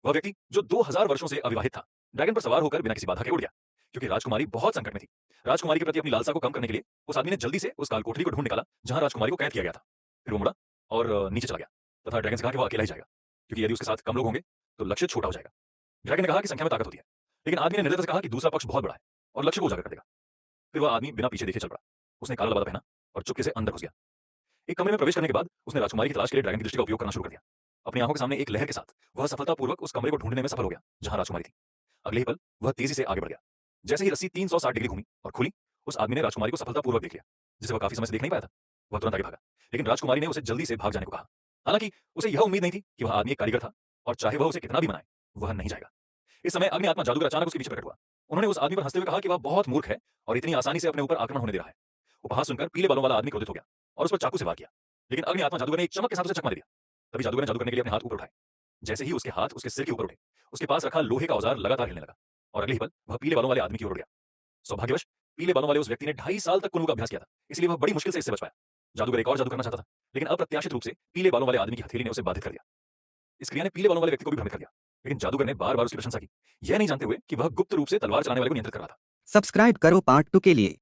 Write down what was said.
वह व्यक्ति जो 2000 वर्षों से अविवाहित था, ड्रैगन पर सवार होकर बिना किसी बाधा के उड़ गया, क्योंकि राजकुमारी बहुत संकट में थी। राजकुमारी के प्रति अपनी लालसा को कम करने के लिए उस आदमी ने जल्दी से उस कालकोठरी को ढूंढ निकाला जहां राजकुमारी को कैद किया गया था। फिर वो मुड़ा और नीचे चला गया तथा ड्रैगन से कहा कि वो अकेला ही जाएगा, क्योंकि यदि उसके साथ कम लोग होंगे तो लक्ष्य छोटा हो जाएगा। ड्रैगन ने कहा कि संख्या में ताकत होती है, लेकिन आदमी ने निर्दयता से कहा कि दूसरा पक्ष बहुत बड़ा है और लक्ष्य को उजागर कर देगा। फिर वह आदमी बिना पीछे देखे चल पड़ा। उसने काला लबादा पहना और चुपके से अंदर घुस गया। एक कमरे में प्रवेश करने के बाद उसने राजकुमारी की तलाश के लिए ड्रैगन की दृष्टि का उपयोग करना शुरू कर दिया। अपनी आंखों के सामने एक लहर के साथ वह सफलतापूर्वक उस कमरे को ढूंढने में सफल हो गया जहां राजकुमारी थी। अगले ही पल वह तेजी से आगे बढ़ गया। जैसे ही रस्सी 360 डिग्री घूमी और खुली, उस आदमी ने राजकुमारी को सफलतापूर्वक देख लिया, जिसे वह काफी समय से देख नहीं पाया था। वह तुरंत आगे भागा, लेकिन राजकुमारी ने उसे जल्दी से भाग जाने को कहा। हालांकि उसे यह उम्मीद नहीं थी कि वह आदमी एक कारीगर था और चाहे वह उसे कितना भी मनाए, वह नहीं जाएगा। इस समय अग्नि आत्मा जादूगर अचानक उसके पीछे प्रकट हुआ। उन्होंने उस आदमी पर हंसते हुए कहा कि वह बहुत मूर्ख है और इतनी आसानी से अपने ऊपर आक्रमण होने दे रहा है। उपहास सुनकर पीले बालों वाला आदमी क्रोधित हो गया और उस पर चाकू से वार किया, लेकिन अग्नि आत्मा जादूगर ने एक चमक के साथ उसे चकमा दे दिया। तभी जादूगर ने जादू करने के लिए अपने हाथ ऊपर उठाए। जैसे ही उसके हाथ उसके सिर के ऊपर उठे, उसके पास रखा लोहे का औजार लगातार हिलने लगा और अगले ही पल वह पीले बालों वाले आदमी की ओर उड़ गया। सौभाग्यवश पीले बालों वाले उस व्यक्ति ने 2.5 साल तक कुनू का अभ्यास किया था, इसलिए वह बड़ी मुश्किल से इससे बच पाया। जादूगर एक और जादू करना चाहता था, लेकिन अप्रत्याशित रूप से पीले बालों वाले आदमी की हथेली ने उसे बाधित कर दिया। इस क्रिया ने पीले बालों वाले व्यक्ति को भी भ्रमित कर दिया, लेकिन जादूगर ने बार बार उसकी प्रशंसा की, यह नहीं जानते हुए कि वह गुप्त रूप से तलवार चलाने वाले को नियंत्रित कर रहा था। सब्सक्राइब करो पार्ट 2 के लिए।